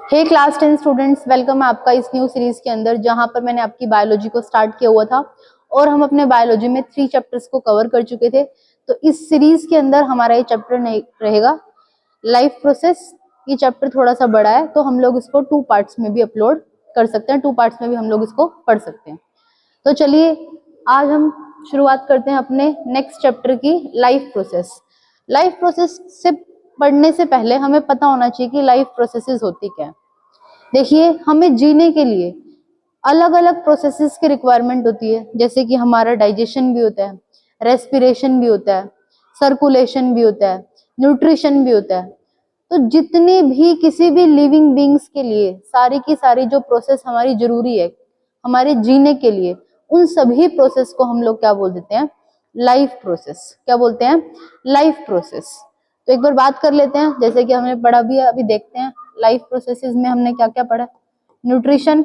हे class 10 students, welcome है आपका इस न्यू सीरीज के अंदर, जहां पर मैंने आपकी बायोलॉजी को स्टार्ट किया हुआ था और हम अपने बायोलॉजी में 3 चैप्टर्स को कवर कर चुके थे। तो इस सीरीज के अंदर हमारा ये चैप्टर नहीं रहेगा लाइफ प्रोसेस। ये चैप्टर थोड़ा सा बड़ा है तो हम लोग इसको 2 पार्ट्स में भी अपलोड कर सकते हैं, 2 पार्ट्स में भी हम लोग इसको पढ़ सकते हैं। तो चलिए आज हम शुरुआत करते हैं अपने नेक्स्ट चैप्टर की, लाइफ प्रोसेस। लाइफ प्रोसेस से पढ़ने से पहले हमें पता होना चाहिए कि लाइफ प्रोसेसेस होती क्या है। देखिए, हमें जीने के लिए अलग अलग प्रोसेसेस की रिक्वायरमेंट होती है, जैसे कि हमारा डाइजेशन भी होता है, रेस्पिरेशन भी होता है, सर्कुलेशन भी होता है, न्यूट्रिशन भी होता है। तो जितने भी किसी भी लिविंग बींग्स के लिए सारी की सारी जो प्रोसेस हमारी जरूरी है हमारे जीने के लिए, उन सभी प्रोसेस को हम लोग क्या बोल देते हैं? Life process. क्या बोलते हैं? Life process. तो एक बार बात कर लेते हैं, जैसे कि हमने पढ़ा भी है, अभी देखते हैं लाइफ प्रोसेसेस में हमने क्या क्या पढ़ा। न्यूट्रिशन,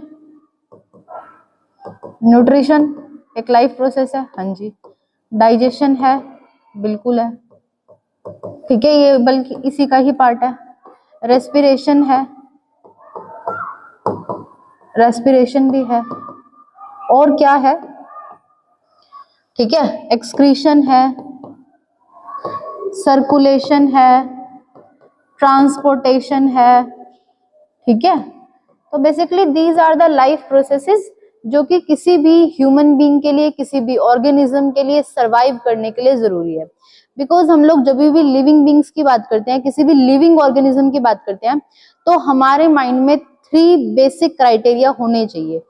न्यूट्रिशन एक लाइफ प्रोसेस है, हाँ जी। डाइजेशन है, बिल्कुल है, ठीक है, ये बल्कि इसी का ही पार्ट है। रेस्पिरेशन है, रेस्पिरेशन भी है, और क्या है? ठीक है, एक्सक्रीशन है, सर्कुलेशन है, ट्रांसपोर्टेशन है, ठीक है। तो basically these are the life processes जो कि किसी भी ह्यूमन बीइंग के लिए, किसी भी ऑर्गेनिज्म के लिए सर्वाइव करने के लिए जरूरी है। बिकॉज हम लोग जब भी लिविंग बीइंग्स की बात करते हैं, किसी भी लिविंग ऑर्गेनिज्म की बात करते हैं, तो हमारे माइंड में 3 बेसिक क्राइटेरिया होने चाहिए।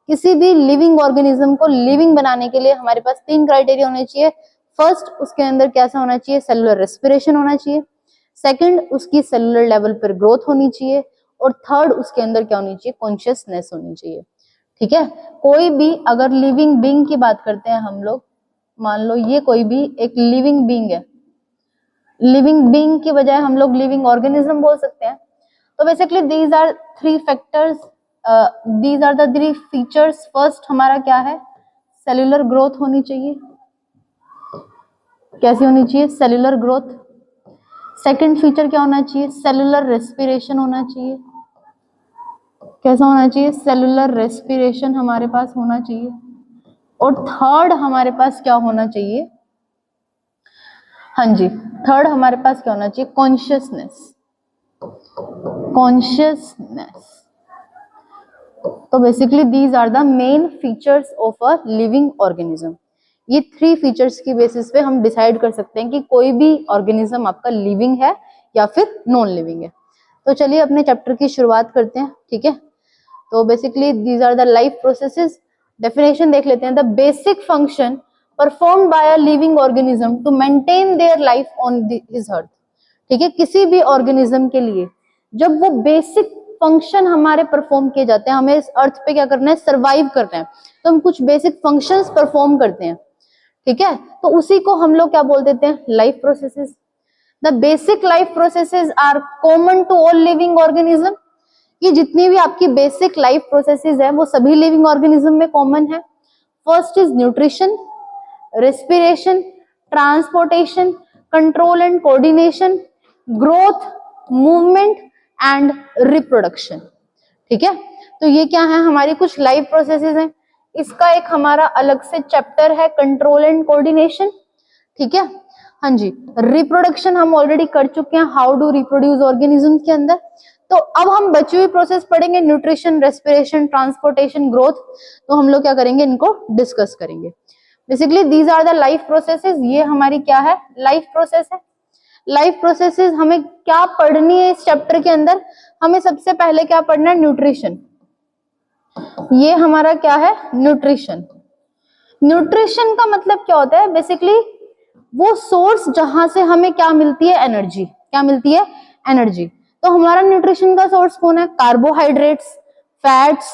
किसी भी लिविंग ऑर्गेनिज्म को लिविंग बनाने के लिए हमारे पास 3 क्राइटेरिया होने चाहिए। फर्स्ट, उसके अंदर कैसा होना चाहिए? सेलुलर रेस्पिरेशन होना चाहिए। सेकंड, उसकी सेलुलर लेवल पर ग्रोथ होनी चाहिए। और थर्ड, उसके अंदर क्या होनी चाहिए? कॉन्शियसनेस होनी चाहिए, ठीक है। कोई भी अगर लिविंग बीइंग की बात करते हैं हम लोग, मान लो ये कोई भी एक लिविंग बीइंग है, लिविंग बीइंग की बजाय हम लोग लिविंग ऑर्गेनिज्म बोल सकते हैं। तो basically these are 3 factors, these are the 3 features. First हमारा क्या है? सेल्यूलर ग्रोथ होनी चाहिए। कैसी होनी चाहिए? Cellular growth. सेकंड फीचर क्या होना चाहिए? सेल्यूलर रेस्पिरेशन होना चाहिए। कैसा होना चाहिए? सेल्यूलर रेस्पिरेशन हमारे पास होना चाहिए। और थर्ड हमारे पास क्या होना चाहिए? हाँ जी, थर्ड हमारे पास क्या होना चाहिए? कॉन्शियसनेस। कॉन्शियसनेस। तो basically these are the main features of a living organism. ये 3 फीचर्स की बेसिस पे हम डिसाइड कर सकते हैं कि कोई भी ऑर्गेनिज्म आपका लिविंग है या फिर नॉन लिविंग है। तो चलिए अपने चैप्टर की शुरुआत करते हैं, ठीक है। तो basically these are the life processes. Definition देख लेते हैं। The basic function performed by a living organism to maintain their life on this earth. ठीक है, किसी भी ऑर्गेनिज्म के लिए जब वो बेसिक फंक्शन हमारे परफॉर्म किए जाते हैं, हमें इस अर्थ पे क्या करना है? सर्वाइव करना है, तो हम कुछ बेसिक फंक्शंस परफॉर्म करते हैं, ठीक है। तो उसी को हम लोग क्या बोल देते हैं? Life processes. The basic life processes are common to all living organism. ये जितनी भी आपकी बेसिक लाइफ प्रोसेसेस है वो सभी लिविंग ऑर्गेनिज्म में कॉमन है। First is nutrition, respiration, transportation, control and coordination, growth, movement and reproduction, ठीक है। तो ये क्या है? हमारी कुछ लाइफ प्रोसेसेस हैं। इसका एक हमारा अलग से चैप्टर है, कंट्रोल एंड कोऑर्डिनेशन, ठीक है। हाँ जी, रिप्रोडक्शन हम ऑलरेडी कर चुके हैं, हाउ डू रिप्रोड्यूस ऑर्गेनिज्म के अंदर। तो अब हम बची हुई प्रोसेस पढ़ेंगे, न्यूट्रिशन, रेस्पिरेशन, ट्रांसपोर्टेशन, ग्रोथ। तो हम लोग क्या करेंगे? इनको डिस्कस करेंगे। Basically these are the life processes. ये हमारी क्या है? लाइफ प्रोसेस है। लाइफ प्रोसेसेस हमें क्या पढ़नी है इस चैप्टर के अंदर? हमें सबसे पहले क्या पढ़ना है? न्यूट्रिशन। ये हमारा क्या है? न्यूट्रिशन। न्यूट्रिशन का मतलब क्या होता है? बेसिकली वो सोर्स जहां से हमें क्या मिलती है? एनर्जी। क्या मिलती है? एनर्जी। तो हमारा न्यूट्रिशन का सोर्स कौन है? Carbohydrates, fats,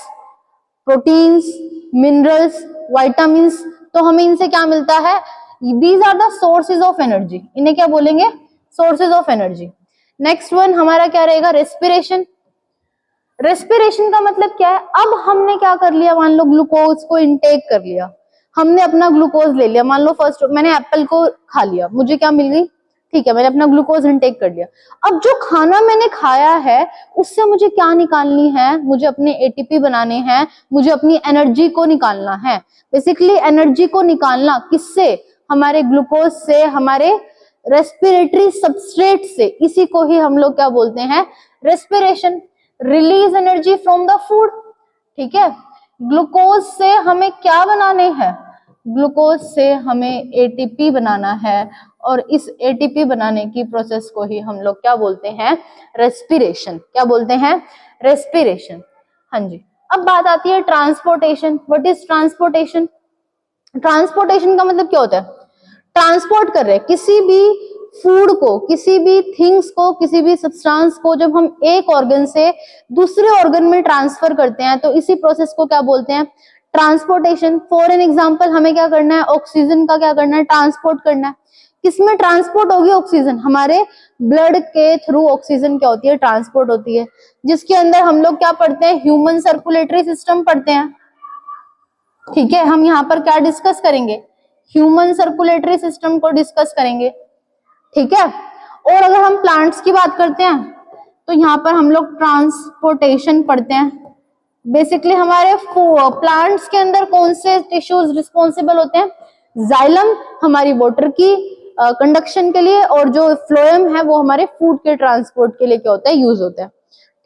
proteins, minerals, vitamins. तो हमें इनसे क्या मिलता है? These are the sources of energy. इन्हें क्या बोलेंगे? Sources of energy. Next one हमारा क्या रहेगा? रेस्पिरेशन। रेस्पिरेशन का मतलब क्या है? अब हमने क्या कर लिया? मान लो ग्लूकोज को इनटेक कर लिया, हमने अपना ग्लूकोज ले लिया। मान लो फर्स्ट मैंने एप्पल को खा लिया, मुझे क्या मिल गई? ठीक है, मैंने अपना ग्लूकोज इनटेक कर लिया। अब जो खाना मैंने खाया है उससे मुझे क्या निकालनी है, मुझे अपने एटीपी बनाने हैं, मुझे अपनी एनर्जी को निकालना है। बेसिकली एनर्जी को निकालना किससे, हमारे ग्लूकोज से, हमारे रेस्पिरेटरी सबस्ट्रेट से, इसी को ही हम लोग क्या बोलते हैं, respiration. Release energy from the food, ठीक है। ग्लूकोज से हमें क्या बनाने हैं, ग्लूकोज से हमें एटीपी बनाना है, और इस एटीपी बनाने की प्रोसेस को ही हम लोग क्या बोलते हैं, रेस्पिरेशन। क्या बोलते हैं, रेस्पिरेशन। हाँ जी। अब बात आती है transportation. What is transportation? Transportation का मतलब क्या होता है, ट्रांसपोर्ट कर रहे हैं किसी भी फूड को, किसी भी थिंग्स को, किसी भी सब्सटेंस को जब हम एक ऑर्गन से दूसरे ऑर्गन में ट्रांसफर करते हैं तो इसी प्रोसेस को क्या बोलते हैं, ट्रांसपोर्टेशन। फॉर एन एग्जांपल, हमें क्या करना है, ऑक्सीजन का क्या करना है, ट्रांसपोर्ट करना है। किसमें ट्रांसपोर्ट होगी ऑक्सीजन, हमारे ब्लड के थ्रू ऑक्सीजन क्या होती है, ट्रांसपोर्ट होती है, जिसके अंदर हम लोग क्या पढ़ते हैं, ह्यूमन सर्कुलेटरी सिस्टम पढ़ते हैं। ठीक है, हम यहाँ पर क्या डिस्कस करेंगे, ह्यूमन सर्कुलेटरी सिस्टम को डिस्कस करेंगे। ठीक है, और अगर हम प्लांट्स की बात करते हैं तो यहाँ पर हम लोग ट्रांसपोर्टेशन पढ़ते हैं। बेसिकली हमारे प्लांट्स के अंदर कौन से टिश्यूज रिस्पॉन्सिबल होते हैं, जाइलम हमारी वाटर की कंडक्शन के लिए, और जो फ्लोएम है वो हमारे फूड के ट्रांसपोर्ट के लिए क्या होता है, यूज होता है।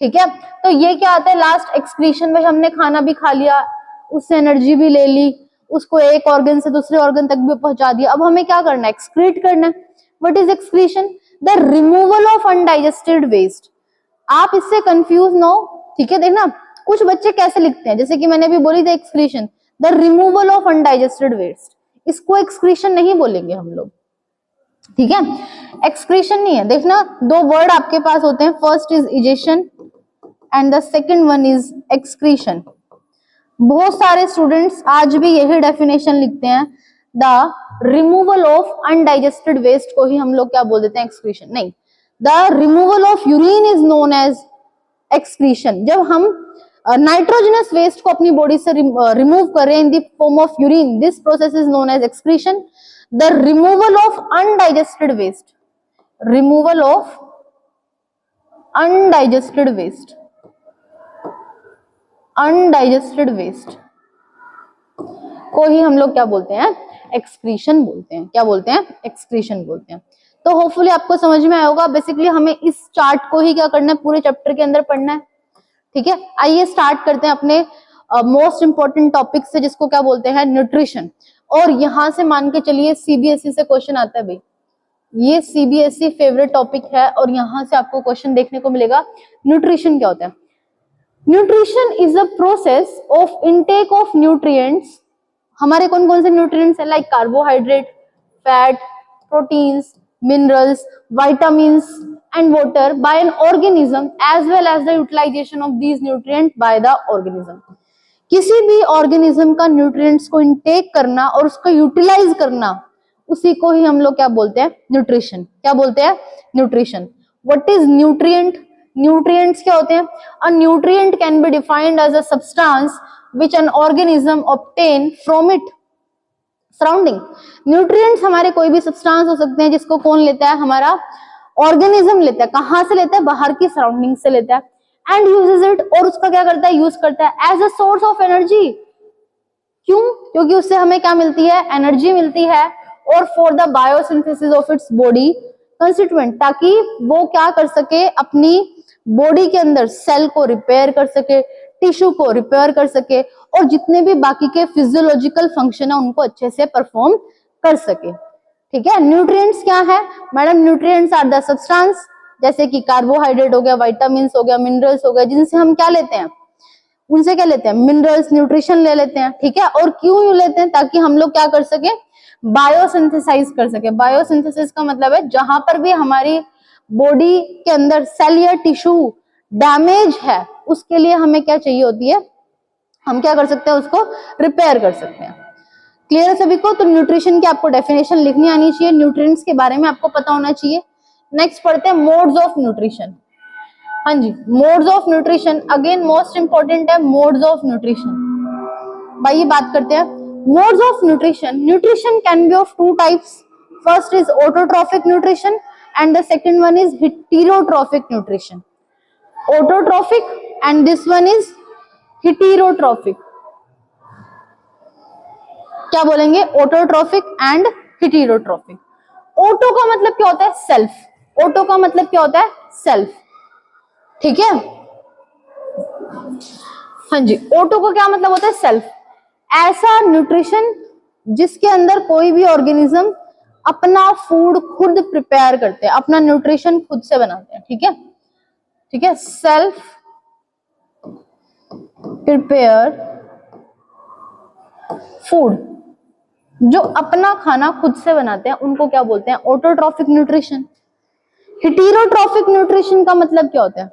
ठीक है, तो ये क्या आता है, लास्ट एक्सक्रीशन में हमने खाना भी खा लिया, उससे एनर्जी भी ले ली, उसको एक ऑर्गन से दूसरे ऑर्गन तक भी पहुंचा दिया। अब हमें क्या करना है, एक्सक्रीट करना है। What is excretion? The removal of undigested waste. आप इससे कंफ्यूज ना हो, ठीक है। देखना कुछ बच्चे कैसे लिखते हैं, जैसे कि मैंने अभी बोली थी excretion, the removal of undigested waste, इसको एक्सक्रीशन नहीं बोलेंगे हम लोग, ठीक है। एक्सक्रीशन नहीं है, देखना दो वर्ड आपके पास होते हैं, first is ingestion and the second one is excretion. बहुत सारे स्टूडेंट्स आज भी यही डेफिनेशन लिखते हैं, the removal of undigested waste को ही हम लोग क्या बोल देते हैं, एक्सक्रीशन। नहीं, the removal of urine is known as excretion. जब हम नाइट्रोजनस वेस्ट को अपनी बॉडी से रिमूव कर रहे हैं in the form of urine, this process is known as excretion. The removal of undigested waste, removal of undigested waste, undigested waste को ही हम लोग क्या बोलते हैं, एक्सक्रीशन बोलते हैं। क्या बोलते हैं, एक्सक्रीशन बोलते हैं। तो होपफुली आपको समझ में आया होगा। बेसिकली हमें इस चार्ट को ही क्या करना है, पूरे चैप्टर के अंदर पढ़ना है। ठीक है, आइए स्टार्ट करते हैं अपने मोस्ट इंपॉर्टेंट टॉपिक से, जिसको क्या बोलते हैं, न्यूट्रिशन। और यहां से मान के चलिए सीबीएसई से क्वेश्चन आता है भाई, ये सीबीएसई फेवरेट टॉपिक है, और यहां से आपको क्वेश्चन देखने को मिलेगा, न्यूट्रिशन क्या होता है। Nutrition is a process of intake of nutrients. हमारे कौन कौन से न्यूट्रिएंट्स है, like carbohydrate, fat, proteins, minerals, vitamins and water by an organism as well as the utilization of these nutrients by the organism। किसी भी organism का nutrients को intake करना और उसको यूटिलाइज करना, उसी को ही हम लोग क्या बोलते हैं, न्यूट्रिशन। क्या बोलते हैं, nutrition. What is nutrient? Nutrients क्या होते हैं? A nutrient can be defined as a substance which an organism obtain from it surrounding. Nutrients हमारे कोई भी सब्सटेंस हो सकते हैं जिसको कौन लेता है, हमारा ऑर्गेनिज्म लेता है। कहां से लेता है, बाहर की सराउंडिंग से लेता है। एंड यूजेस इट, और उसका क्या करता है, यूज करता है as a source of energy. क्यों? क्योंकि उससे हमें क्या मिलती है, एनर्जी मिलती है। और for the biosynthesis of its body constituent, ताकि वो क्या कर सके, अपनी बॉडी के अंदर सेल को रिपेयर कर सके, टिश्यू को रिपेयर कर सके, और जितने भी बाकी के फिजियोलॉजिकल फंक्शन है उनको अच्छे से परफॉर्म कर सके। ठीक है, न्यूट्रिएंट्स क्या है madam? Nutrients are the substance, जैसे कि कार्बोहाइड्रेट हो गया, विटामिन्स हो गया, मिनरल्स हो गया, जिनसे हम क्या लेते हैं, उनसे क्या लेते हैं, मिनरल्स, न्यूट्रिशन ले लेते हैं। ठीक है, और क्यों लेते हैं? ताकि हम लोग क्या कर सके, बायोसिंथेसाइज कर सके। बायोसिंथेसिस का मतलब है जहां पर भी हमारी बॉडी के अंदर सेल या टिश्यू डैमेज है, उसके लिए हमें क्या चाहिए होती है, हम क्या कर सकते हैं, उसको रिपेयर कर सकते हैं। क्लियर है सभी को? तो न्यूट्रिशन की आपको डेफिनेशन लिखनी आनी चाहिए, न्यूट्रिएंट्स के बारे में आपको पता होना चाहिए। नेक्स्ट पढ़ते हैं मोड्स ऑफ न्यूट्रिशन। हाँ जी, modes of nutrition again most important है, मोड्स ऑफ न्यूट्रिशन। भाई ये बात करते हैं modes of nutrition. Nutrition can be of two types. First is autotrophic nutrition and the second one is heterotrophic nutrition. Autotrophic and this one is heterotrophic. क्या बोलेंगे? Autotrophic and heterotrophic. Auto का मतलब क्या होता है? सेल्फ. ऑटो का मतलब क्या होता है? सेल्फ. ठीक है, हाँ जी. ऑटो का क्या मतलब होता है? सेल्फ. ऐसा न्यूट्रिशन जिसके अंदर कोई भी ऑर्गेनिज्म अपना फूड खुद प्रिपेयर करते हैं, अपना न्यूट्रिशन खुद से बनाते हैं. ठीक है, ठीक है. सेल्फ प्रिपेयर फूड, जो अपना खाना खुद से बनाते हैं उनको क्या बोलते हैं? Autotrophic nutrition. हेटेरोट्रॉफिक न्यूट्रिशन का मतलब क्या होता है?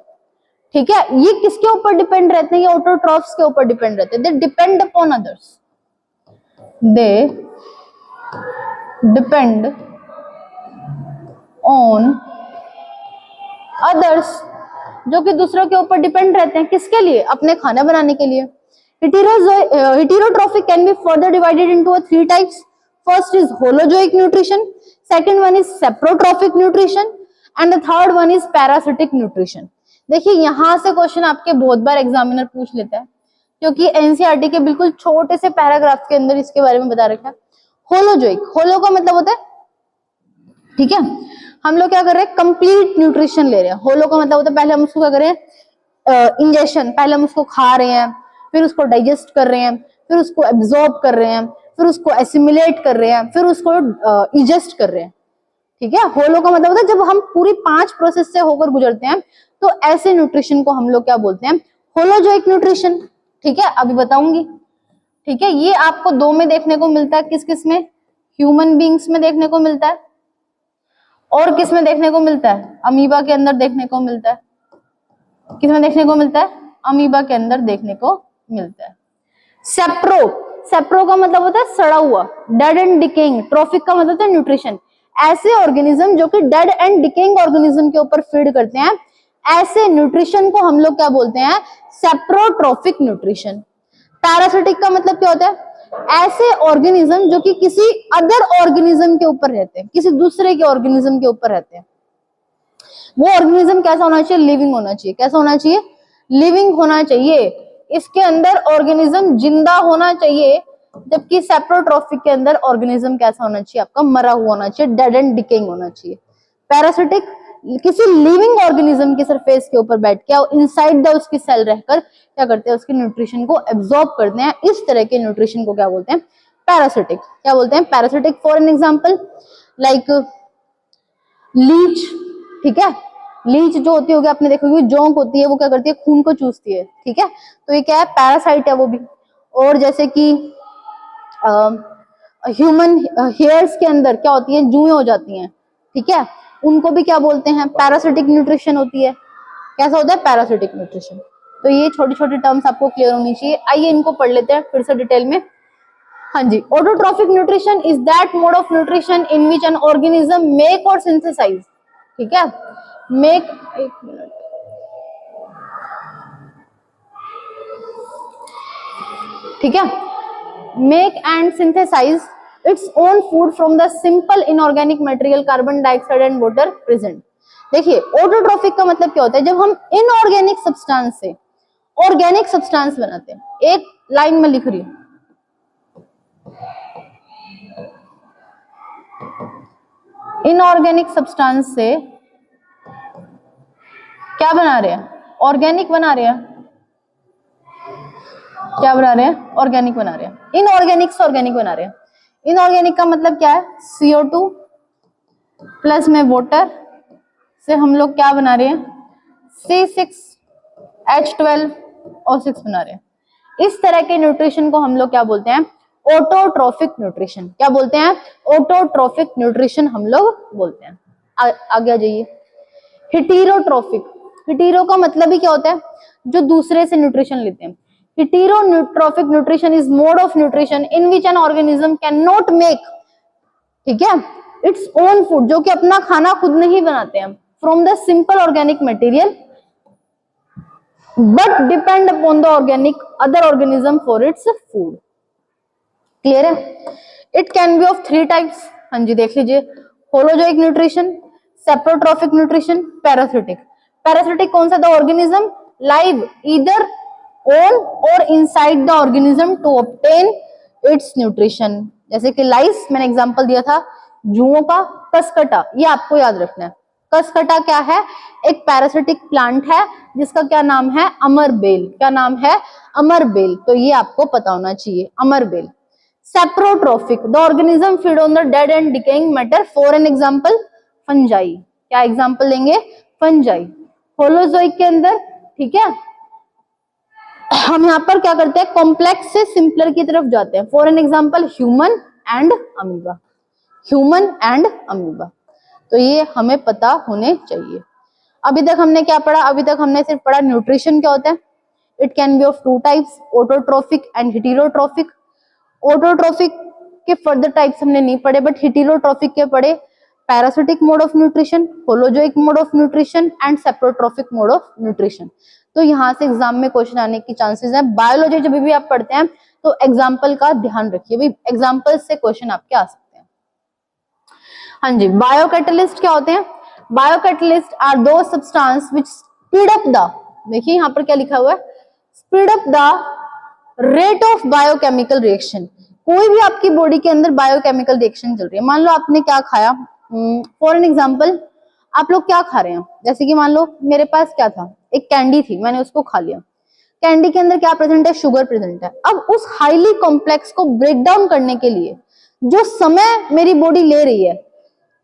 ठीक है, ये किसके ऊपर डिपेंड रहते हैं? ये ऑटोट्रॉफ्स के ऊपर डिपेंड रहते हैं. They depend upon others. They depend on others, जो कि दूसरों के ऊपर डिपेंड रहते हैं. किसके लिए? अपने खाना बनाने के लिए. Heterotrophic can be further divided into three types. First is holozoic nutrition, second one is saprotrophic nutrition, and the third one is parasitic nutrition. देखिए यहाँ से क्वेश्चन आपके बहुत बार एग्जामिनर पूछ लेता है, क्योंकि एनसीईआरटी के बिल्कुल छोटे से पैराग्राफ के अंदर इसके बारे में बता रखा है. होलोजोइक, होलो का मतलब होता है, ठीक है, हम लोग क्या कर रहे हैं? कंप्लीट न्यूट्रिशन ले रहे हैं. होलो का मतलब होता है पहले हम उसको क्या कर रहे हैं? इंजेक्शन. पहले हम उसको खा रहे हैं, फिर उसको डाइजेस्ट कर रहे हैं, फिर उसको एब्जॉर्ब कर रहे हैं, फिर उसको एसिमिलेट कर रहे हैं, फिर उसको इजेस्ट कर रहे हैं. ठीक है, होलो का मतलब होता है जब हम पूरी 5 प्रोसेस से होकर गुजरते हैं, तो ऐसे न्यूट्रिशन को हम लोग क्या बोलते हैं? Holozoic nutrition. ठीक है, अभी बताऊंगी. ठीक है, ये आपको 2 में देखने को मिलता है. किस किस में? ह्यूमन बींग्स में देखने को मिलता है, और किस में देखने को मिलता है? अमीबा के अंदर देखने को मिलता है. किस में देखने को मिलता है? अमीबा के अंदर देखने को मिलता है. सेप्रो, सेप्रो का मतलब होता है सड़ा हुआ, डेड एंड डिकेइंग. ट्रॉफिक का मतलब होता है न्यूट्रिशन. ऐसे ऑर्गेनिज्म जो कि डेड एंड डिकेइंग ऑर्गेनिज्म के ऊपर फीड करते हैं, ऐसे न्यूट्रिशन को हम लोग क्या बोलते हैं? Saprotrophic nutrition. पैरासिटिक का मतलब क्या होता है? ऐसे ऑर्गेनिज्म जो कि किसी अदर ऑर्गेनिज्म के ऊपर रहते हैं, किसी दूसरे के ऑर्गेनिज्म के ऊपर रहते हैं. वो ऑर्गेनिज्म कैसा होना चाहिए? लिविंग होना चाहिए. कैसा होना चाहिए? लिविंग होना चाहिए. इसके अंदर ऑर्गेनिज्म जिंदा होना चाहिए, जबकि सेप्रोट्रॉफिक के अंदर ऑर्गेनिज्म कैसा होना चाहिए? आपका मरा हुआ होना चाहिए, डेड एंड डिकेइंग होना चाहिए. पैरासिटिक किसी लिविंग ऑर्गेनिज्म की सरफेस के ऊपर बैठ के इनसाइड द उसकी सेल रहकर क्या करते हैं? उसके न्यूट्रिशन को एब्जॉर्ब करते हैं. इस तरह के न्यूट्रिशन को क्या बोलते हैं? पैरासिटिक. क्या बोलते हैं? Parasitic. For an example like leech. ठीक है, लीच जो होती होगी आपने देखोगे, जोंक होती है, वो क्या करती है? खून को चूसती है. ठीक है, तो ये क्या है? पैरासाइट है वो भी. और जैसे कि ह्यूमन हेयर्स के अंदर क्या होती है? जुएं हो जाती हैं. ठीक है, उनको भी क्या बोलते हैं? पैरासिटिक न्यूट्रिशन होती है. कैसा होता है? Parasitic nutrition. तो ये छोटी छोटी टर्म्स आपको क्लियर होनी चाहिए. आइए इनको पढ़ लेते हैं फिर से डिटेल में. हाँ जी, autotrophic nutrition is that mode of nutrition in which an organism make और सिंथेसाइज. ठीक है, मेक, एक मिनट, ठीक है, make and synthesize its own food from the simple inorganic material carbon dioxide and water present. देखिए, ऑटोट्रॉफिक का मतलब क्या होता है? जब हम इनऑर्गेनिक सब्सटेंस से ऑर्गेनिक सब्सटेंस बनाते हैं. एक लाइन में लिख रही हूं, इनऑर्गेनिक सब्सटेंस से क्या बना रहे हैं? ऑर्गेनिक बना रहे हैं. क्या बना रहे हैं? ऑर्गेनिक बना रहे हैं. इनऑर्गेनिक से ऑर्गेनिक बना रहे हैं. इनऑर्गेनिक का मतलब क्या है? CO2 प्लस में वाटर से हम लोग क्या बना रहे हैं? C6H12O6 बना रहे हैं. इस तरह के न्यूट्रिशन को हम लोग क्या बोलते हैं? Autotrophic nutrition. क्या बोलते हैं? ऑटोट्रॉफिक न्यूट्रिशन हम लोग बोलते हैं. आगे आ जाइए. हेटेरोट्रॉफिक. हेटेरो का मतलब ही क्या होता है? जो दूसरे से न्यूट्रिशन लेते हैं. Heterotrophic nutrition is mode of nutrition in which an organism can not make, ठीक है, इट्स ओन फूड, जो कि अपना खाना खुद नहीं बनाते हैं, from the simple organic material but depend upon the organic other organism for its food. Clear है? It can be of 3 types. हाँ जी, देख लीजिए. Holozoic nutrition, saprotrophic nutrition, parasitic. Parasitic कौन सा? The organism live either on और inside the organism to obtain its nutrition. जैसे कि लाइस, मैंने एग्जांपल दिया था जुओं का। कसकटा, ये आपको याद रखना है। कसकटा क्या है? एक पैरासिटिक प्लांट है जिसका क्या नाम है? अमरबेल। क्या नाम है? अमरबेल। तो ये आपको पता होना चाहिए, अमरबेल। Saprotrophic, the organism feed on the dead and decaying matter. For an example fungi. क्या एग्जांपल लेंगे? फंजाई। होलोजोइक के अंदर, ठीक है, हम यहाँ पर क्या करते हैं? कॉम्प्लेक्स से सिंपलर की तरफ जाते हैं। For an example human and amoeba. Human and amoeba. तो ये हमें पता होने चाहिए। अभी तक हमने क्या पढ़ा? अभी तक हमने सिर्फ पढ़ा न्यूट्रिशन क्या होता है। It can be of two types, autotrophic and heterotrophic. Autotrophic के फर्दर टाइप्स हमने नहीं पढ़े, बट हेटेरोट्रोफिक के पढ़े। Parasitic mode of nutrition, holozoic mode of nutrition and saprotrophic mode of nutrition. तो यहाँ से एग्जाम में क्वेश्चन आने की चांसेस है। बायोलॉजी जब भी आप पढ़ते हैं तो एग्जाम्पल का ध्यान रखिए भाई, एग्जाम्पल से क्वेश्चन आपके आ सकते हैं। हाँ जी, बायोकैटलिस्ट क्या होते हैं? बायोकैटलिस्ट आर दो substance which speed up the, देखिए यहाँ पर क्या लिखा हुआ है, speed up the rate of biochemical reaction. कोई भी आपकी बॉडी के अंदर बायोकेमिकल रिएक्शन चल रही है, मान लो आपने क्या खाया, फॉर एन एग्जांपल आप लोग क्या खा रहे हैं, जैसे कि मान लो मेरे पास क्या था, एक कैंडी थी, मैंने उसको खा लिया। कैंडी के अंदर क्या प्रेजेंट है? शुगर प्रेजेंट है। अब उस हाईली कॉम्प्लेक्स को ब्रेक डाउन करने के लिए जो समय मेरी बॉडी ले रही है,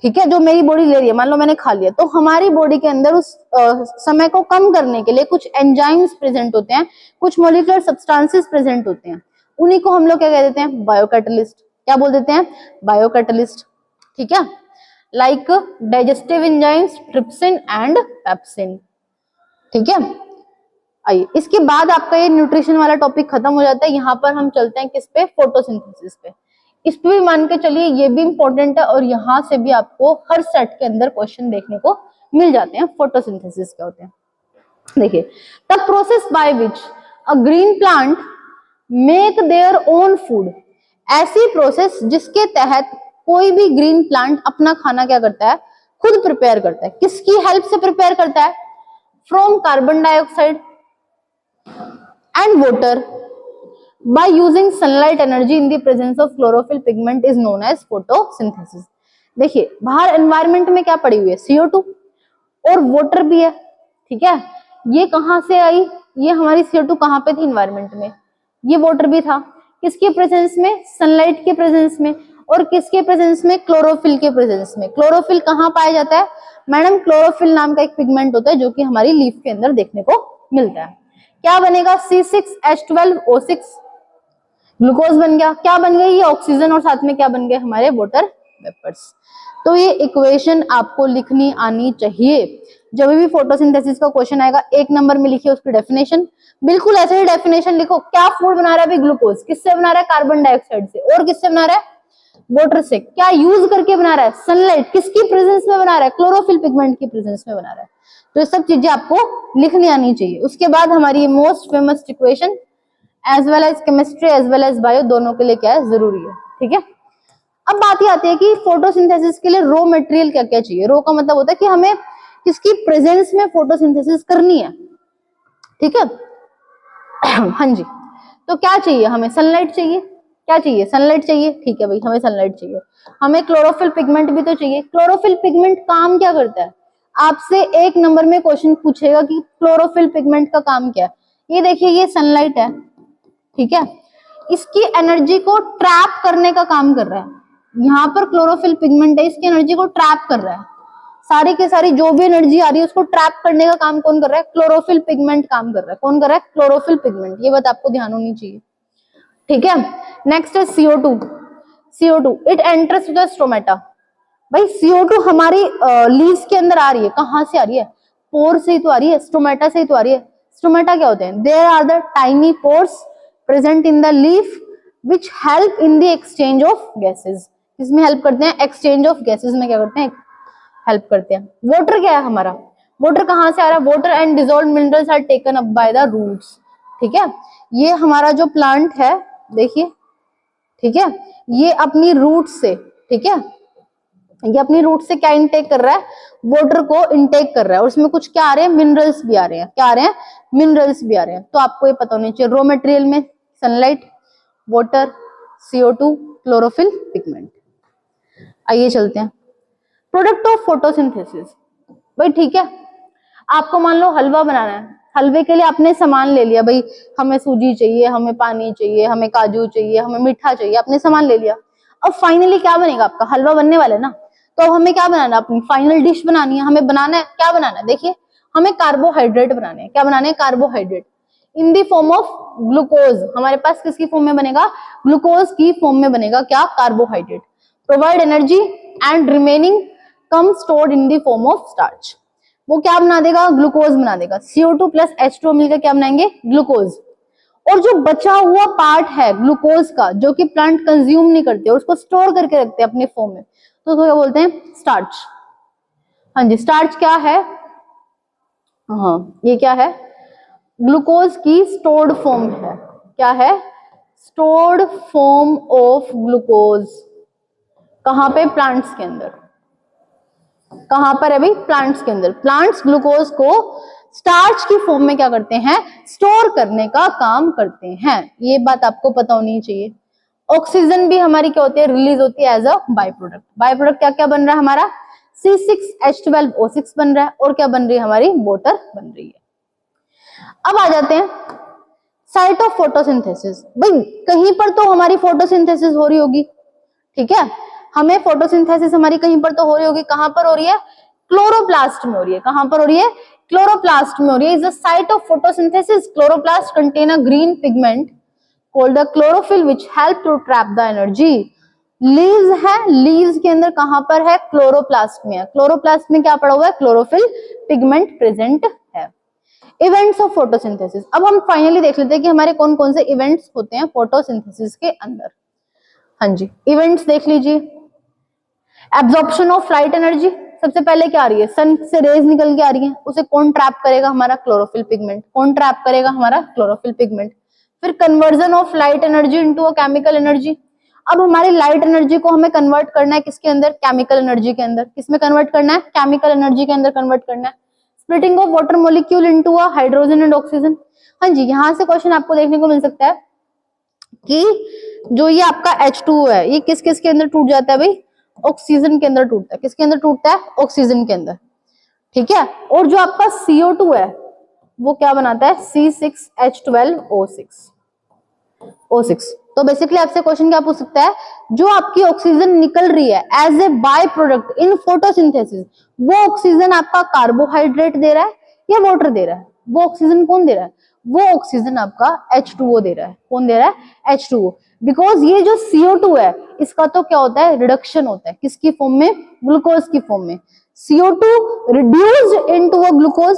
ठीक है, जो मेरी बॉडी ले रही है, मान लो मैंने खा लिया, तो हमारी बॉडी के अंदर उस समय को कम करने के लिए कुछ एंजाइम्स प्रेजेंट होते हैं, कुछ मॉलिक्यूलर सब्सटेंसेस प्रेजेंट होते हैं, उन्हीं को हम लोग क्या कह देते हैं? बायोकैटलिस्ट। क्या बोल देते हैं? बायोकैटलिस्ट। ठीक है, like digestive enzymes trypsin and pepsin. ठीक है, आइए इसके बाद आपका ये न्यूट्रिशन वाला टॉपिक खत्म हो जाता है। यहाँ पर हम चलते हैं किस पे? फोटोसिंथेसिस पे। इस पे भी मान के चलिए ये भी इंपॉर्टेंट है, और यहाँ से भी आपको हर सेट के अंदर क्वेश्चन देखने को मिल जाते हैं। फोटोसिंथेसिस क्या होते हैं? देखिए, the process by which a green plant make their own food. ऐसी प्रोसेस जिसके तहत कोई भी ग्रीन प्लांट अपना खाना क्या करता है? खुद प्रिपेयर करता है। किसकी हेल्प से प्रिपेयर करता है? From carbon dioxide and water by using sunlight energy in the presence of chlorophyll pigment is known as photosynthesis। देखिए बाहर एनवायरमेंट में क्या पड़ी हुई है? CO2 और वाटर भी है। ठीक है, ये कहां से आई? ये हमारी CO2 कहां पे थी? एनवायरमेंट में। ये वाटर भी था किसके प्रेजेंस में? सनलाइट के प्रेजेंस में। और किसके प्रेजेंस में? क्लोरोफिल के प्रेजेंस में। क्लोरोफिल कहाँ पाया जाता है मैडम? क्लोरोफिल नाम का एक पिगमेंट होता है जो कि हमारी लीफ के अंदर देखने को मिलता है। क्या बनेगा? C6H12O6 ग्लूकोज बन गया। क्या बन गई? ये ऑक्सीजन, और साथ में क्या बन गए? हमारे वाटर वेपर्स। तो ये इक्वेशन आपको लिखनी आनी चाहिए। जब भी फोटोसिंथेसिस का क्वेश्चन आएगा, एक नंबर में लिखिए उसकी डेफिनेशन, बिल्कुल ऐसे ही डेफिनेशन लिखो। क्या फूड बना रहा है? ग्लूकोज। किससे बना रहा है? कार्बन डाइऑक्साइड से। और किससे बना रहा है? वाटर से। क्या यूज करके बना रहा है? सनलाइट। किसकी प्रेजेंस में बना रहा है? क्लोरोफिल पिगमेंट की प्रेजेंस में बना रहा है। तो ये सब चीजें आपको लिखनी आनी चाहिए। उसके बाद हमारी most famous equation as well as chemistry as well as bio, दोनों के लिए क्या है? जरूरी है। ठीक है, अब बात ये आती है कि फोटोसिंथेसिस के लिए रॉ मटेरियल क्या क्या चाहिए। रॉ का मतलब होता है कि हमें किसकी प्रेजेंस में फोटोसिंथेसिस करनी है। ठीक है हाँ जी, तो क्या चाहिए हमें? सनलाइट चाहिए। क्या चाहिए? सनलाइट चाहिए। ठीक है भाई, हमें सनलाइट चाहिए। हमें क्लोरोफिल पिगमेंट भी तो चाहिए। क्लोरोफिल पिगमेंट काम क्या करता है? आपसे एक नंबर में क्वेश्चन पूछेगा कि क्लोरोफिल पिगमेंट का काम क्या है। ये देखिए, ये सनलाइट है, ठीक है, इसकी एनर्जी को ट्रैप करने का काम कर रहा है। यहाँ पर क्लोरोफिल पिगमेंट है, इसकी एनर्जी को ट्रैप कर रहा है। सारी की सारी जो भी एनर्जी आ रही है उसको ट्रैप करने का काम कौन कर रहा है? क्लोरोफिल पिगमेंट काम कर रहा है। कौन कर रहा है? Chlorophyll pigment. ये बात आपको ध्यान होनी चाहिए। ठीक है, नेक्स्ट है CO2। CO2 it enters the stomata. भाई CO2 हमारी लीव्स के अंदर आ रही है। कहां से आ रही है? पोर से ही तो आ रही है, स्टोमेटा से ही तो आ रही है। स्टोमेटा क्या होते हैं? There are the tiny pores present in the leaf which help in the exchange of gases. किसमें हेल्प करते हैं? एक्सचेंज ऑफ गैसेज में क्या करते हैं? हेल्प करते हैं। वाटर क्या है हमारा? वाटर कहां से आ रहा है? Water and dissolved minerals are taken up by the roots. ठीक है, ये हमारा जो प्लांट है देखिए, ठीक है, ये अपनी रूट से, ठीक है, ये अपनी रूट से क्या इनटेक कर रहा है, वाटर को इनटेक कर रहा है, और उसमें कुछ क्या आ रहे हैं, मिनरल्स भी आ रहे हैं, क्या आ रहे हैं, मिनरल्स भी आ रहे हैं। तो आपको ये पता होना चाहिए, रॉ मटेरियल में sunlight, water, CO2, chlorophyll, pigment. आइए चलते हैं, प्रोडक्ट ऑफ फोटोसिंथेसिस। भाई ठीक है, आपको मान लो हलवा बनाना है, हलवे के लिए आपने सामान ले लिया, भाई हमें सूजी चाहिए, हमें पानी चाहिए, हमें काजू चाहिए, हमें मीठा चाहिए, आपने सामान ले लिया। अब फाइनली क्या बनेगा, आपका हलवा बनने वाला है ना, तो अब हमें क्या बनाना है, अपनी फाइनल डिश बनानी है, हमें बनाना है, क्या बनाना है, देखिए हमें कार्बोहाइड्रेट बनाने हैं, क्या बनाने हैं, carbohydrate in the form of glucose. हमारे पास किसकी फॉर्म में बनेगा, ग्लूकोज की फॉर्म में बनेगा क्या, carbohydrate. Provide energy and remaining come stored in the form of starch. वो क्या बना देगा, ग्लूकोज बना देगा। CO2 प्लस H2O मिलकर क्या बनाएंगे, ग्लूकोज। और जो बचा हुआ पार्ट है ग्लूकोज का, जो कि प्लांट कंज्यूम नहीं करते और उसको स्टोर करके रखते हैं अपने फॉर्म में, तो क्या बोलते हैं, स्टार्च। हाँ जी, स्टार्च क्या है, हाँ ये क्या है, ग्लूकोज की स्टोर्ड फॉर्म है, क्या है, स्टोर्ड फॉर्म ऑफ ग्लूकोज। कहां पे, प्लांट्स के अंदर। कहां पर है भाई, प्लांट्स के अंदर। प्लांट्स ग्लूकोज को स्टार्च की फॉर्म में क्या करते हैं, स्टोर करने का काम करते हैं। ये बात आपको पता होनी चाहिए। ऑक्सीजन भी हमारी क्या होती है, रिलीज होती है as a by product. By product क्या क्या बन रहा है हमारा, C6H12O6 बन रहा है, और क्या बन रही है हमारी, वाटर बन रही है। अब आ जाते हैं साइट ऑफ फोटोसिंथेसिस। भाई कहीं पर तो हमारी फोटोसिंथेसिस हो रही होगी, ठीक है, हमें फोटोसिंथेसिस हमारी कहीं पर तो हो रही होगी। कहां पर हो रही है, क्लोरोप्लास्ट में हो रही है। कहां पर हो रही है, क्लोरोप्लास्ट में हो रही है। Is the site of photosynthesis. Chloroplast contain a green pigment called the chlorophyll which help to trap the energy. Leaves है, लीव्स के अंदर कहां पर है, क्लोरोप्लास्ट में है। क्लोरोप्लास्ट में क्या पड़ा हुआ है, क्लोरोफिल पिगमेंट प्रेजेंट है। Events of photosynthesis. अब हम फाइनली देख लेते हैं कि हमारे कौन कौन से इवेंट्स होते हैं फोटोसिंथेसिस के अंदर। हाँ जी, इवेंट्स देख लीजिए। एब्जॉर्प्शन ऑफ लाइट एनर्जी, सबसे पहले क्या आ रही है, सन से रेज निकल के आ रही है, उसे कौन ट्रैप करेगा, हमारा क्लोरोफिल पिगमेंट। कौन ट्रैप करेगा, हमारा क्लोरोफिल पिगमेंट। फिर conversion of light energy into a chemical energy. अब हमारी लाइट एनर्जी को हमें कन्वर्ट करना है किसके अंदर, केमिकल एनर्जी के अंदर। किसमें कन्वर्ट करना है, केमिकल एनर्जी के अंदर कन्वर्ट करना है। Splitting of water molecule into a hydrogen and oxygen. हाँ जी, यहां से क्वेश्चन आपको देखने को मिल सकता है कि जो ये आपका H2O है, ये किस किस के अंदर टूट जाता है भाई, ऑक्सीजन के अंदर टूटता है। किसके अंदर टूटता है, ऑक्सीजन के अंदर, ठीक है। और जो आपका CO2 है वो क्या बनाता है, C6H12O6। तो बेसिकली आपसे क्वेश्चन क्या पूछ सकता है, जो आपकी ऑक्सीजन निकल रही है as a by product in photosynthesis, वो ऑक्सीजन आपका कार्बोहाइड्रेट दे रहा है या वाटर दे रहा है, वो ऑक्सीजन कौन दे रहा है, वो ऑक्सीजन आपका H2O दे रहा है। कौन दे रहा है, H2O। बिकॉज ये जो CO2 है इसका तो क्या होता है, रिडक्शन होता है, किसकी फॉर्म में, ग्लूकोज की फॉर्म में। CO2 reduced into a glucose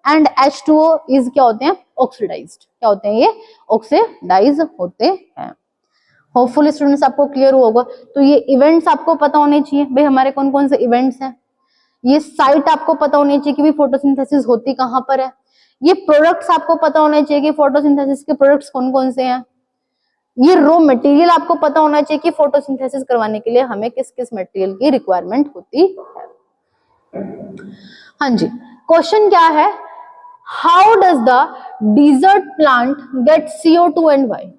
and H2O is क्या होते हैं, ऑक्सीडाइज्ड। क्या होते हैं, ये ऑक्सीडाइज होते हैं। होपफुली स्टूडेंट्स आपको क्लियर होगा। तो ये इवेंट्स आपको पता होने चाहिए भाई, हमारे कौन कौन से इवेंट्स हैं। ये साइट आपको पता होनी चाहिए कि भाई फोटोसिंथेसिस होती कहां पर है। ये प्रोडक्ट्स आपको पता होने चाहिए कि फोटोसिंथेसिस के प्रोडक्ट्स कौन कौन से हैं। ये रॉ मटेरियल आपको पता होना चाहिए कि फोटोसिंथेसिस करवाने के लिए हमें किस किस मटेरियल की रिक्वायरमेंट होती है। हाँ जी, क्वेश्चन क्या है, how does the desert plant get CO2 and why.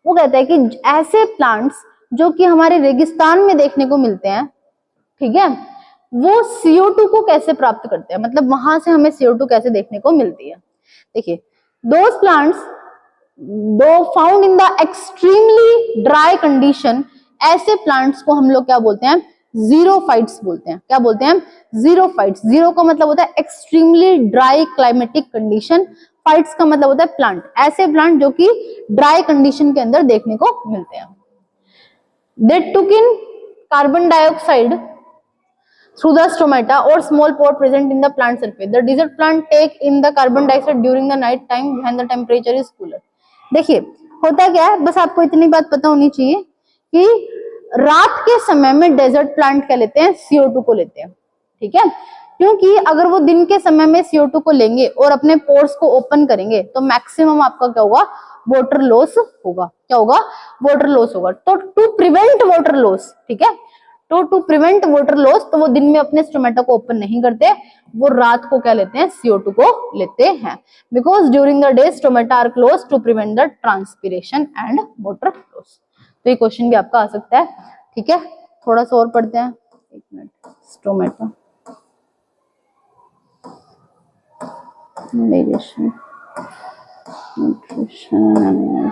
वो कहता है कि ऐसे प्लांट्स जो कि हमारे रेगिस्तान में देखने को मिलते हैं, ठीक है, वो CO2 को कैसे प्राप्त करते हैं, मतलब वहां से हमें CO2 कैसे देखने को मिलती है। देखिए, दोज प्लांट्स दो found in the extremely dry condition, ऐसे प्लांट्स को हम लोग क्या बोलते हैं, जीरोफाइट्स बोलते हैं। क्या बोलते हैं, जीरोफाइट्स। जीरो का मतलब होता है extremely dry climatic condition, fights का मतलब होता है प्लांट। ऐसे प्लांट जो कि ड्राई कंडीशन के अंदर देखने को मिलते हैं। They took in carbon dioxide through the stomata or small pore present in the plant surface. The desert plant take in the carbon dioxide during the night time when the temperature is cooler. देखिए होता क्या है, बस आपको इतनी बात पता होनी चाहिए कि रात के समय में डेजर्ट प्लांट क्या लेते हैं, CO2 को लेते हैं, ठीक है। क्योंकि अगर वो दिन के समय में CO2 को लेंगे और अपने पोर्स को ओपन करेंगे तो मैक्सिमम आपका क्या होगा, वाटर लॉस होगा। क्या होगा, वाटर लॉस होगा। तो टू प्रिवेंट वाटर लॉस, ठीक है, टू प्रिवेंट वाटर लॉस, तो वो दिन में अपने स्टोमेटा को ओपन नहीं करते, वो रात को क्या लेते हैं, CO2 को लेते हैं, because during the day stomata are close to prevent the transpiration and water loss. तो ये क्वेश्चन भी आपका आ सकता है। ठीक है, थोड़ा सा और पढ़ते हैं, एक मिनट। स्टोमेटा डाइजेशन न्यूट्रिशन,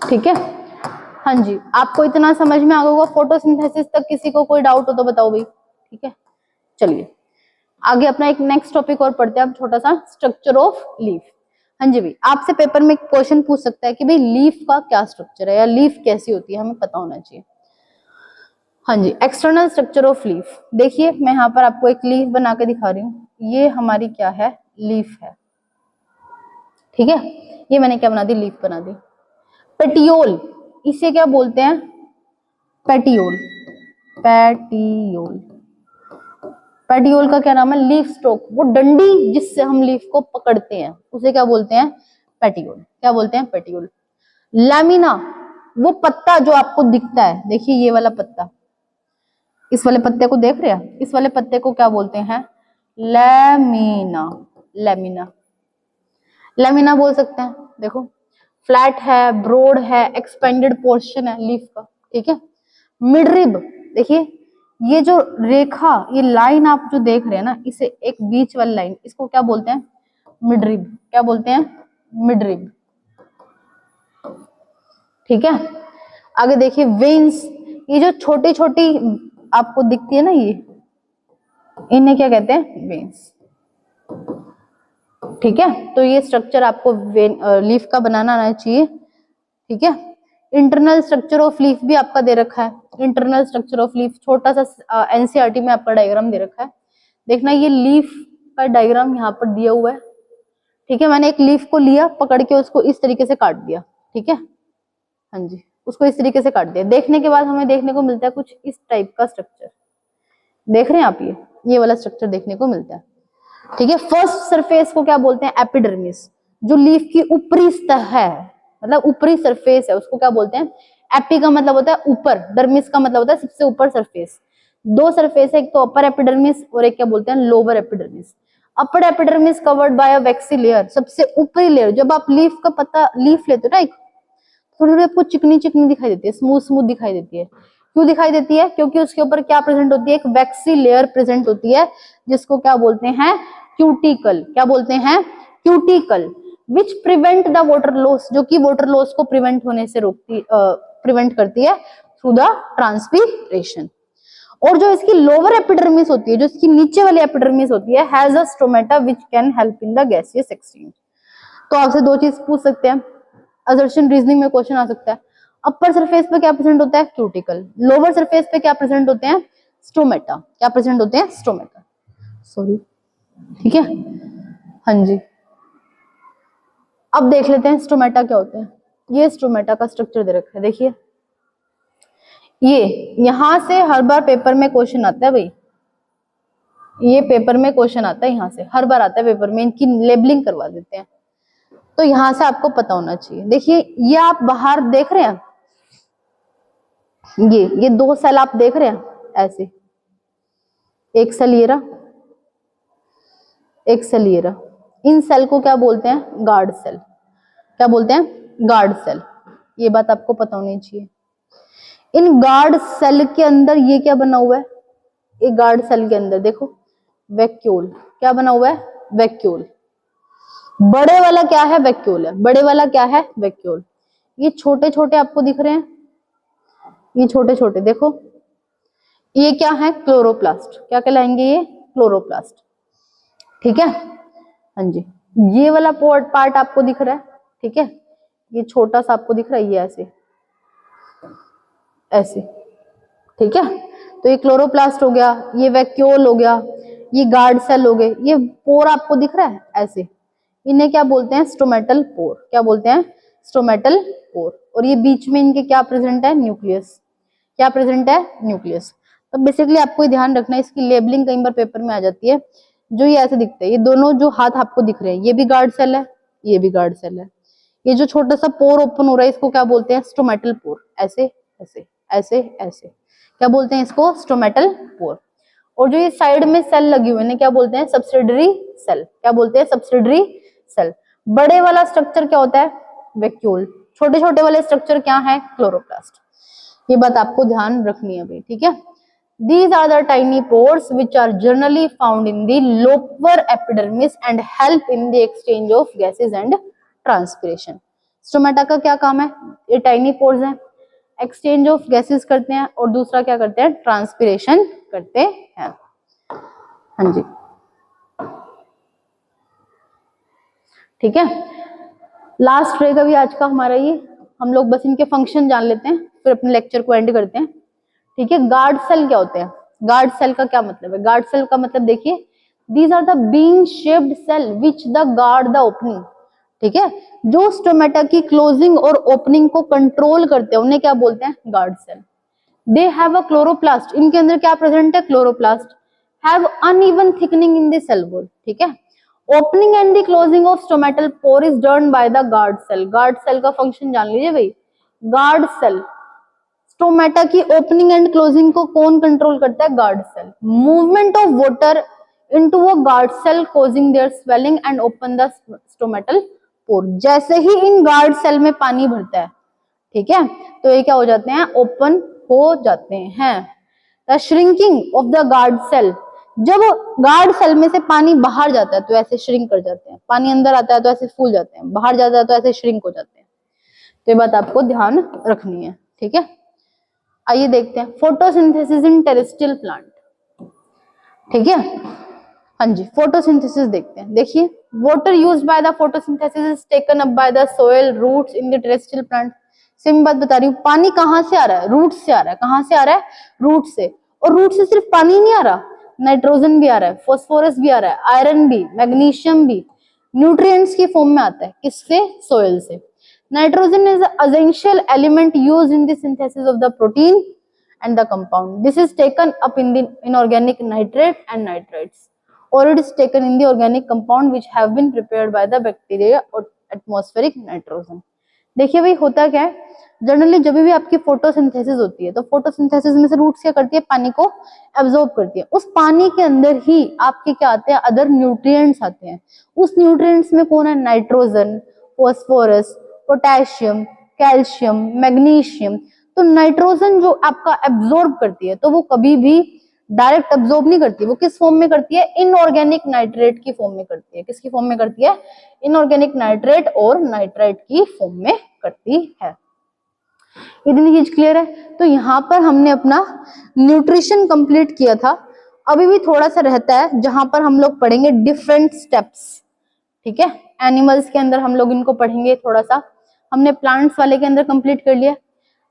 ठीक है। हाँ जी, आपको इतना समझ में आ गया होगा। फोटोसिंथेसिस तक किसी को कोई डाउट हो तो बताओ भाई। ठीक है, चलिए आगे अपना एक नेक्स्ट टॉपिक और पढ़ते हैं, अब छोटा सा स्ट्रक्चर ऑफ लीफ। हाँ जी भाई, आपसे पेपर में क्वेश्चन पूछ सकता है कि भाई लीफ का क्या स्ट्रक्चर है या लीफ कैसी होती है, हमें पता होना चाहिए। हाँ जी, एक्सटर्नल स्ट्रक्चर ऑफ लीफ। देखिए मैं यहाँ पर आपको एक लीफ बना के दिखा रही हूँ, ये हमारी क्या है, लीफ है। ठीक है, ये मैंने क्या बना दी, लीफ बना दी। पेटियोल, इसे क्या बोलते हैं, पेटियोल। पेटियोल, पेटियोल का क्या नाम है, लीफ स्टॉक। वो डंडी जिससे हम लीफ को पकड़ते हैं उसे क्या बोलते हैं, पेटियोल। क्या बोलते हैं, पेटियोल। लैमिना, वो पत्ता जो आपको दिखता है, देखिए ये वाला पत्ता, इस वाले पत्ते को देख रहे हैं, इस वाले पत्ते को क्या बोलते हैं, लैमिना। लैमिना, लैमिना बोल सकते हैं। देखो फ्लैट है, ब्रॉड है, एक्सपेंडेड पोर्शन है लीफ का। ठीक है, मिडरिब, देखिए ये जो रेखा, ये लाइन आप जो देख रहे हैं ना, इसे एक बीच वाली लाइन, इसको क्या बोलते हैं, मिडरिब। क्या बोलते हैं, मिडरिब। ठीक है, आगे देखिए वेन्स, ये जो छोटी छोटी आपको दिखती है ना, ये इन्हें क्या कहते हैं, वेन्स। ठीक है, तो ये स्ट्रक्चर आपको लीफ का बनाना आना चाहिए। ठीक है, इंटरनल स्ट्रक्चर ऑफ लीफ भी आपका दे रखा है। इंटरनल स्ट्रक्चर ऑफ लीफ छोटा सा एनसीईआरटी में आपका डायग्राम दे रखा है। देखना ये लीफ का डायग्राम यहाँ पर दिया हुआ है। ठीक है, मैंने एक लीफ को लिया, पकड़ के उसको इस तरीके से काट दिया। ठीक है, हाँ जी, उसको इस तरीके से काट दिया। देखने के बाद हमें देखने को मिलता है कुछ इस टाइप का स्ट्रक्चर। देख रहे हैं आप, ये वाला स्ट्रक्चर देखने को मिलता है। ठीक है, फर्स्ट सरफेस को क्या बोलते हैं, एपिडर्मिस। जो लीफ की ऊपरी सतह है, मतलब ऊपरी सरफेस है, उसको क्या बोलते हैं, एपी का मतलब होता है ऊपर, डर्मिस का मतलब होता है सबसे ऊपर सरफेस। दो सरफेस है, एक तो अपर एपिडर्मिस और एक क्या बोलते हैं, lower epidermis. Upper epidermis covered by a waxy layer, सबसे ऊपरी लेयर। जब आप लीफ का पत्ता, लीफ लेते हो ना, एक थोड़ी थोड़ी आपको चिकनी चिकनी दिखाई देती है, स्मूथ स्मूथ दिखाई देती है। क्यों दिखाई देती है, क्योंकि उसके ऊपर क्या प्रेजेंट होती है, एक वैक्सी लेयर प्रेजेंट होती है, जिसको क्या बोलते हैं, क्यूटिकल। क्या बोलते हैं, cuticle. Which prevent the water loss, जो कि वाटर लॉस को प्रिवेंट होने से रोकती, प्रिवेंट करती है थ्रू द ट्रांसपीरेशन। और जो इसकी लोअर एपिडर्मिस होती है, जो इसकी नीचे वाली एपिडर्मिस होती है, has a stomata which can help in the gaseous exchange. तो आपसे दो चीज पूछ सकते हैं, असर्शन रीजनिंग में क्वेश्चन आ सकता है। अपर सरफेस पे क्या प्रेजेंट होता है, क्यूटिकल। लोअर सरफेस पे क्या प्रेजेंट होते हैं, स्टोमेटा। क्या प्रेजेंट होते हैं, स्टोमेटा। सॉरी, ठीक है, हाँ जी। अब देख लेते हैं स्टोमेटा क्या होते हैं। ये स्टोमेटा का स्ट्रक्चर दे रखा है, देखिए ये यहां से हर बार पेपर में क्वेश्चन आता है भाई, ये पेपर में क्वेश्चन आता है, यहां से हर बार आता है पेपर में। इनकी लेबलिंग करवा देते हैं, तो यहां से आपको पता होना चाहिए। देखिए ये आप बाहर देख रहे हैं, ये दो सेल आप देख रहे हैं ऐसे, एक सेल ये रहा, एक सेल ये रहा। इन सेल को क्या बोलते हैं, गार्ड सेल। क्या बोलते हैं, गार्ड सेल। ये बात आपको पता होनी चाहिए। इन गार्ड सेल के अंदर ये क्या बना हुआ है, एक गार्ड सेल के अंदर देखो वैक्यूल। क्या बना हुआ है, वैक्यूल। बड़े वाला क्या है, वैक्यूल है। बड़े वाला क्या है, वैक्यूल। ये छोटे छोटे आपको दिख रहे हैं, ये छोटे छोटे देखो, ये क्या है, क्लोरोप्लास्ट। क्या कहलाएंगे ये, क्लोरोप्लास्ट। ठीक है, हाँ जी। ये वाला पार्ट आपको दिख रहा है, ठीक है, ये छोटा सा आपको दिख रहा है, ये ऐसे ऐसे। ठीक है, तो ये क्लोरोप्लास्ट हो गया, ये वैक्यूल हो गया, ये गार्ड सेल हो गए। ये पोर आपको दिख रहा है ऐसे, इन्हें क्या बोलते हैं, स्टोमेटल पोर। क्या बोलते हैं, स्टोमेटल पोर। और ये बीच में इनके क्या प्रेजेंट है, न्यूक्लियस। क्या प्रेजेंट है, न्यूक्लियस। तो बेसिकली आपको ये ध्यान रखना है, इसकी लेबलिंग कई बार पेपर में आ जाती है। जो ये ऐसे दिखते हैं, ये दोनों जो हाथ आपको दिख रहे हैं, ये भी गार्ड सेल है, ये भी गार्ड सेल है। ये जो छोटा सा पोर ओपन हो रहा है इसको क्या बोलते हैं? Stomatal pore. ऐसे ऐसे ऐसे ऐसे क्या बोलते हैं इसको? Stomatal pore. और जो ये साइड में सेल लगी हुई है क्या बोलते हैं? Subsidiary cell. क्या बोलते हैं? Subsidiary cell. बड़े वाला स्ट्रक्चर क्या होता है? वैक्यूल। छोटे छोटे वाले स्ट्रक्चर क्या है? क्लोरोप्लास्ट। ये बात आपको ध्यान रखनी है भाई, ठीक है। These are the tiny pores which are generally found in the lower epidermis and help in the exchange of gases and transpiration. Stomata का क्या काम है? ये टाइनी पोर्स हैं, एक्सचेंज ऑफ गैसेस करते हैं और दूसरा क्या करते हैं? ट्रांसपिरेशन करते हैं। हाँ जी, ठीक है। लास्ट रहेगा भी आज का हमारा ये। हम लोग बस इनके फंक्शन जान लेते हैं फिर अपने लेक्चर को एंड करते हैं, ठीक है। गार्ड सेल क्या होते हैं? गार्ड सेल का क्या मतलब है? गार्ड सेल का मतलब देखिए, these are the bean shaped cell which the guard the opening, ठीक है। जो स्टोमेटा की क्लोजिंग और ओपनिंग को कंट्रोल करते हैं उन्हें क्या बोलते हैं? Guard cell. They have a chloroplast. इनके अंदर क्या प्रेजेंट है? Chloroplast. Have uneven thickening in the cell wall, ठीक है। Opening and the closing of stomatal pore is done by the guard cell. Guard cell का फंक्शन जान लीजिए भाई। गार्ड सेल, स्टोमेटा की ओपनिंग एंड क्लोजिंग को कौन कंट्रोल करता है? Guard cell. Movement of water into a guard cell causing their swelling and open the stomatal pore. जैसे ही इन गार्ड सेल में पानी भरता है, ठीक है, तो ये क्या हो जाते हैं? ओपन हो जाते हैं। The shrinking of the guard cell, जब गार्ड सेल में से पानी बाहर जाता है तो ऐसे श्रिंक कर जाते हैं, पानी अंदर आता है तो ऐसे फूल जाते हैं, बाहर जाता है तो ऐसे श्रिंक हो जाते हैं। तो ये बात आपको ध्यान रखनी है, ठीक है। आइए देखते हैं फोटोसिंथेसिस इन टेरेस्ट्रियल प्लांट, ठीक है। हाँ जी, फोटोसिंथेसिस देखते हैं। देखिए, water used by the photosynthesis is taken up by the soil roots in the terrestrial plant. Same बात बता रही हूँ, पानी कहाँ से आ रहा है? रूट से आ रहा है। कहाँ से आ रहा है? रूट से। और रूट से सिर्फ पानी नहीं आ रहा, नाइट्रोजन भी आ रहा है, फास्फोरस भी आ रहा है, आयरन भी, मैग्नीशियम भी, न्यूट्रिएंट्स की फॉर्म में आता है। किससे? सोइल से। Nitrogen is an essential element used in the synthesis of the protein and the compound. This is taken up in the inorganic nitrate and nitrites, or it is taken in the organic compound which have been prepared by the bacteria or atmospheric nitrogen. देखिए भाई, होता क्या है, generally जब भी आपकी photosynthesis होती है तो फोटोसिंथेसिस में से रूट्स क्या करती है? पानी को एब्जॉर्ब करती है। उस पानी के अंदर ही आपके क्या आते हैं? अदर न्यूट्रिएंट्स आते हैं। उस न्यूट्रिएंट्स में कौन है? Nitrogen, phosphorus, potassium, calcium, magnesium. तो नाइट्रोजन जो आपका एब्जॉर्ब करती है तो वो कभी भी डायरेक्ट एब्जॉर्ब नहीं करती, वो किस फॉर्म में करती है? इनऑर्गेनिक नाइट्रेट की फॉर्म में करती है। किसकी फॉर्म में करती है? इनऑर्गेनिक नाइट्रेट और नाइट्राइट की फॉर्म में करती है। इतनी चीज क्लियर है? तो यहाँ पर हमने अपना न्यूट्रिशन कंप्लीट किया था। अभी भी थोड़ा सा रहता है जहां पर हम लोग पढ़ेंगे डिफरेंट स्टेप्स, ठीक है। एनिमल्स के अंदर हम लोग इनको पढ़ेंगे थोड़ा सा। हमने प्लांट्स वाले के अंदर कंप्लीट कर लिया,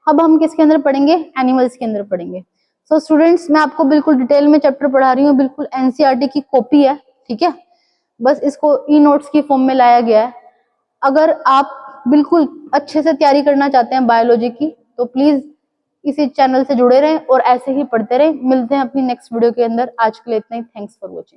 अब हम किसके अंदर पढ़ेंगे? एनिमल्स के अंदर पढ़ेंगे। सो स्टूडेंट्स, मैं आपको बिल्कुल डिटेल में चैप्टर पढ़ा रही हूँ, बिल्कुल एनसीईआरटी की कॉपी है, ठीक है। बस इसको ई नोट्स की फॉर्म में लाया गया है। अगर आप बिल्कुल अच्छे से तैयारी करना चाहते हैं बायोलॉजी की तो प्लीज इसी चैनल से जुड़े रहें और ऐसे ही पढ़ते रहें। मिलते हैं अपनी नेक्स्ट वीडियो के अंदर। आज के लिए इतना ही। Thanks for watching.